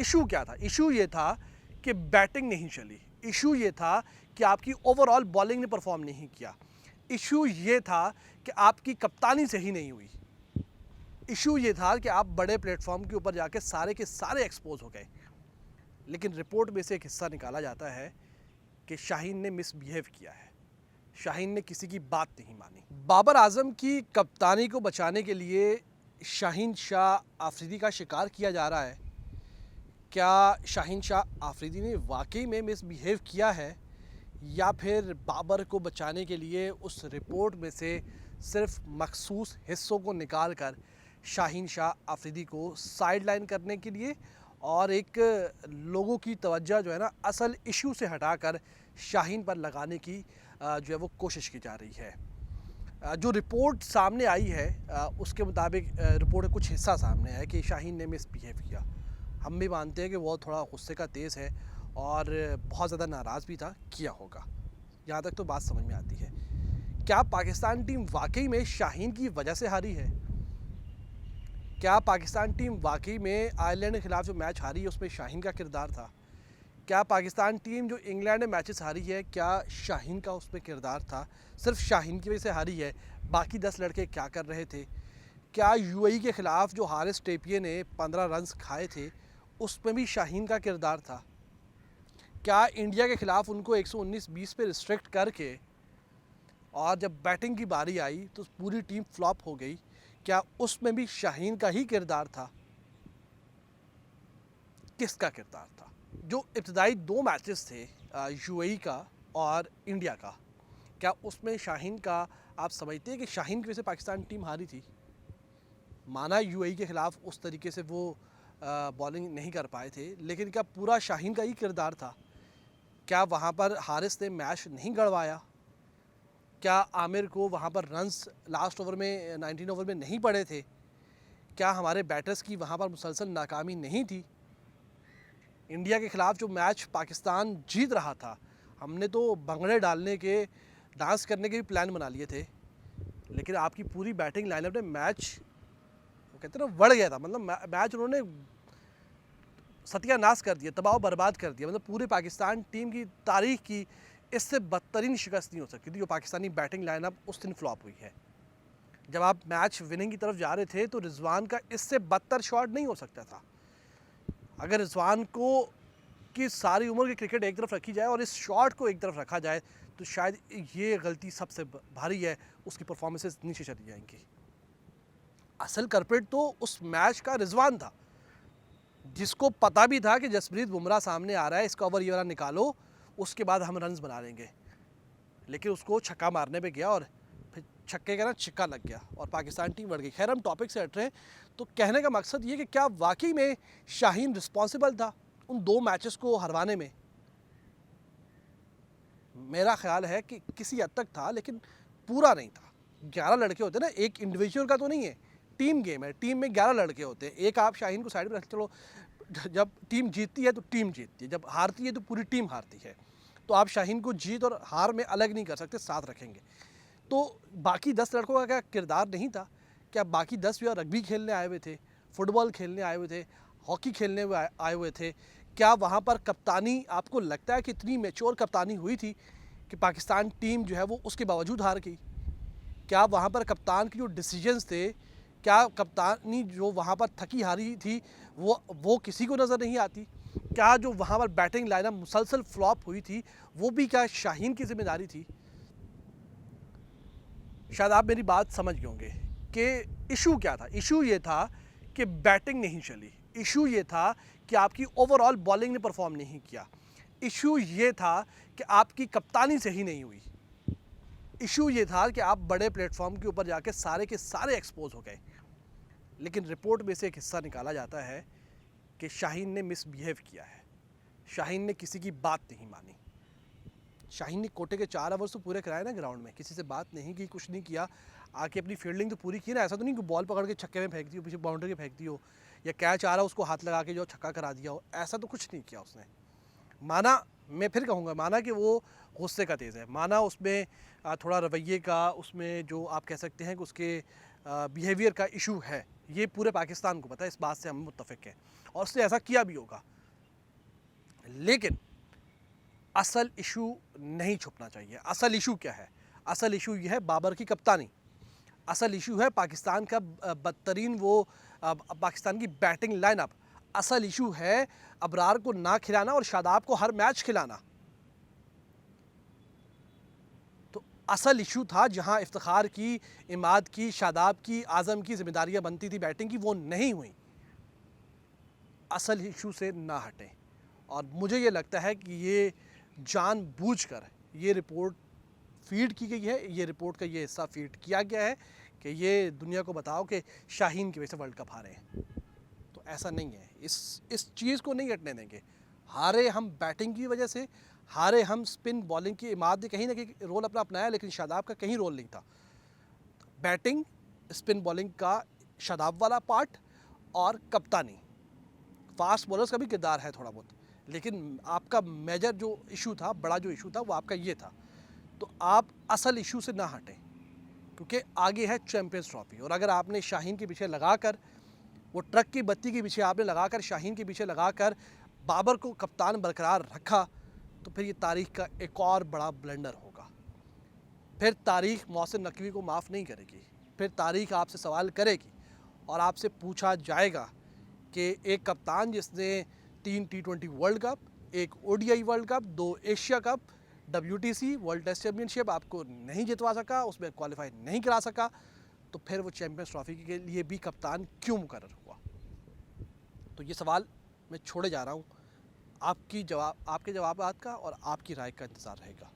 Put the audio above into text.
Issue क्या था? Issue ये था कि बैटिंग नहीं चली। इशू ये था कि आपकी ओवरऑल बॉलिंग ने परफॉर्म नहीं किया। इशू ये था कि आपकी कप्तानी सही नहीं हुई। इशू ये था कि आप बड़े प्लेटफॉर्म के ऊपर जाके सारे के सारे एक्सपोज हो गए। लेकिन रिपोर्ट में से एक हिस्सा निकाला जाता है कि शाहीन ने मिसबिहेव किया है। शाहीन ने किसी की बात नहीं मानी। बाबर आजम की कप्तानी को बचाने के लिए शाहीन शाह आफरीदी का शिकार किया जा रहा है। क्या शाहीन शाह आफरीदी ने वाकई में मिसबिहेव किया है, या फिर बाबर को बचाने के लिए उस रिपोर्ट में से सिर्फ मखसूस हिस्सों को निकाल कर शाहीन शाह आफरीदी को साइड लाइन करने के लिए और एक लोगों की तवज्जो जो है ना असल इशू से हटाकर शाहीन पर लगाने की जो है वो कोशिश की जा रही है। जो रिपोर्ट सामने आई है उसके मुताबिक रिपोर्ट का कुछ हिस्सा सामने है कि शाहीन ने मिसबिहेव किया। हम भी मानते हैं कि वो थोड़ा गुस्से का तेज़ है और बहुत ज़्यादा नाराज़ भी था, किया होगा। यहाँ तक तो बात समझ में आती है। क्या पाकिस्तान टीम वाकई में शाहीन की वजह से हारी है? क्या पाकिस्तान टीम वाकई में आयरलैंड के ख़िलाफ़ जो मैच हारी है उसमें शाहीन का किरदार था? क्या पाकिस्तान टीम जो इंग्लैंड में मैचेस हारी है, क्या शाहीन का उसमें किरदार था? सिर्फ शाहीन की वजह से हारी है, बाकी 10 लड़के क्या कर रहे थे? क्या यूएई के ख़िलाफ़ जो हारिस टेपिये ने 15 रन्स खाए थे उसमें भी शाहीन का किरदार था? क्या इंडिया के ख़िलाफ़ उनको 119-20 पे रिस्ट्रिक्ट करके और जब बैटिंग की बारी आई तो पूरी टीम फ्लॉप हो गई, क्या उसमें भी शाहीन का ही किरदार था? किसका किरदार था? जो इब्तदाई 2 मैचेस थे यूएई का और इंडिया का, क्या उसमें शाहीन का आप समझते हैं कि शाहीन की वजह से पाकिस्तान टीम हारी थी? माना यूएई के ख़िलाफ़ उस तरीके से वो बॉलिंग नहीं कर पाए थे, लेकिन क्या पूरा शाहीन का ही किरदार था? क्या वहाँ पर हारिस ने मैच नहीं गड़वाया? क्या आमिर को वहाँ पर रन्स लास्ट ओवर में 19 ओवर में नहीं पड़े थे? क्या हमारे बैटर्स की वहाँ पर मुसलसल नाकामी नहीं थी? इंडिया के ख़िलाफ़ जो मैच पाकिस्तान जीत रहा था, हमने तो भंगड़े डालने के, डांस करने के भी प्लान बना लिए थे, लेकिन आपकी पूरी बैटिंग लाइनअप ने मैच वो कहते हैं ना बढ़ गया था। मतलब मैच उन्होंने सत्यानाश कर दिया, तबाह बर्बाद कर दिया। मतलब पूरे पाकिस्तान टीम की तारीख की इससे बदतरीन शिकस्त नहीं हो सकती थी जो पाकिस्तानी बैटिंग लाइनअप उस दिन फ्लॉप हुई है। जब आप मैच विनिंग की तरफ जा रहे थे तो रिजवान का इससे बदतर शॉट नहीं हो सकता था। अगर रिजवान को की सारी उम्र की क्रिकेट एक तरफ रखी जाए और इस शॉट को एक तरफ रखा जाए तो शायद ये गलती सबसे भारी है, उसकी परफॉर्मेंसेस नीचे चली जाएंगी। असल कल्प्रिट तो उस मैच का रिजवान था, जिसको पता भी था कि जसप्रीत बुमराह सामने आ रहा है, इसका ओवर ये वाला निकालो, उसके बाद हम रन्स बना लेंगे। लेकिन उसको छक्का मारने पे गया और फिर छक्के का ना छिक्का लग गया और पाकिस्तान टीम बढ़ गई। खैर, हम टॉपिक से हट रहे हैं, तो कहने का मकसद ये कि क्या वाकई में शाहीन रिस्पॉन्सिबल था उन 2 मैचेस को हरवाने में? मेरा ख्याल है कि किसी हद तक था, लेकिन पूरा नहीं था। 11 लड़के होते हैं ना, एक इंडिविजुअल का तो नहीं है, टीम गेम है। टीम में 11 लड़के होते हैं। एक आप शाहीन को साइड में रख चलो, जब टीम जीतती है तो टीम जीतती है, जब हारती है तो पूरी टीम हारती है। तो आप शाहीन को जीत और हार में अलग नहीं कर सकते, साथ रखेंगे। तो बाकी 10 लड़कों का क्या किरदार नहीं था? क्या बाकी 10 भी रग्बी खेलने आए हुए थे, फुटबॉल खेलने आए हुए थे, हॉकी खेलने आए हुए थे? क्या वहाँ पर कप्तानी, आपको लगता है कि इतनी मैच्योर कप्तानी हुई थी कि पाकिस्तान टीम जो है वो उसके बावजूद हार गई? क्या वहाँ पर कप्तान के जो डिसीजंस थे, क्या कप्तानी जो वहाँ पर थकी हारी थी वो किसी को नज़र नहीं आती? क्या जो वहाँ पर बैटिंग लाइनअप मुसलसल फ्लॉप हुई थी वो भी क्या शाहीन की जिम्मेदारी थी? शायद आप मेरी बात समझ गए होंगे कि इशू क्या था। इशू ये था कि बैटिंग नहीं चली। इशू ये था कि आपकी ओवरऑल बॉलिंग ने परफॉर्म नहीं किया। इशू ये था कि आपकी कप्तानी सही नहीं हुई। इशू ये था कि आप बड़े प्लेटफॉर्म के ऊपर जाके सारे के सारे एक्सपोज हो गए। लेकिन रिपोर्ट में से एक हिस्सा निकाला जाता है कि शाहीन ने मिसबिहेव किया है। शाहीन ने किसी की बात नहीं मानी। शाहीन ने कोटे के 4 ओवर्स तो पूरे कराए ना ग्राउंड में, किसी से बात नहीं की, कुछ नहीं किया, आके अपनी फील्डिंग तो पूरी की ना। ऐसा तो नहीं कि बॉल पकड़ के छक्के में फेंक दी हो, पीछे बाउंड्री के फेंक दी हो, या कैच आ रहा उसको हाथ लगा के जो छक्का करा दिया हो, ऐसा तो कुछ नहीं किया उसने। माना, मैं फिर कहूँगा, माना कि वो गुस्से का तेज़ है, माना उसमें थोड़ा रवैये का, उसमें जो आप कह सकते हैं कि उसके बिहेवियर का इशू है, ये पूरे पाकिस्तान को पता है, इस बात से हम मुत्तफ़िक़ हैं और उसने ऐसा किया भी होगा। लेकिन असल इशू नहीं छुपना चाहिए। असल इशू क्या है? असल इशू ये है बाबर की कप्तानी। असल इशू है पाकिस्तान का बदतरीन वो पाकिस्तान की बैटिंग लाइनअप। असल इशू है अबरार को ना खिलाना और शादाब को हर मैच खिलाना। तो असल इशू था जहां इफ्तिखार की, इमाद की, शादाब की, आज़म की जिम्मेदारियां बनती थी बैटिंग की, वो नहीं हुई। असल इशू से ना हटें। और मुझे ये लगता है कि ये जानबूझकर ये रिपोर्ट फीड की गई है, ये रिपोर्ट का ये हिस्सा फीड किया गया है कि ये दुनिया को बताओ कि शाहीन की वजह से वर्ल्ड कप हारे हैं। तो ऐसा नहीं है, इस चीज़ को नहीं हटने देंगे। हारे हम बैटिंग की वजह से, हारे हम स्पिन बॉलिंग की। इमाद ने कहीं ना कहीं रोल अपना अपनाया, लेकिन शादाब का कहीं रोल नहीं था। बैटिंग, स्पिन बॉलिंग का शादाब वाला पार्ट और कप्तानी, फास्ट बॉलर्स का भी किरदार है थोड़ा बहुत, लेकिन आपका मेजर जो इशू था, बड़ा जो इशू था, वो आपका ये था। तो आप असल इशू से ना हटें, क्योंकि आगे है चैंपियंस ट्रॉफी। और अगर आपने शाहीन के पीछे लगाकर, वो ट्रक की बत्ती के पीछे आपने लगाकर, शाहीन के पीछे लगाकर बाबर को कप्तान बरकरार रखा, तो फिर ये तारीख का एक और बड़ा ब्लंडर होगा। फिर तारीख मोहसिन नकवी को माफ़ नहीं करेगी। फिर तारीख आपसे सवाल करेगी और आपसे पूछा जाएगा कि एक कप्तान जिसने 3 T20 world cup, 1 ODI world cup, 2 Asia cup, WTC world test championship आपको नहीं जितवा सका, उसमें क्वालिफाई नहीं करा सका, तो फिर वो चैम्पियंस ट्रॉफी के लिए भी कप्तान क्यों मुकर्रर हुआ? तो ये सवाल मैं छोड़े जा रहा हूँ। आपके जवाबात का और आपकी राय का इंतज़ार रहेगा।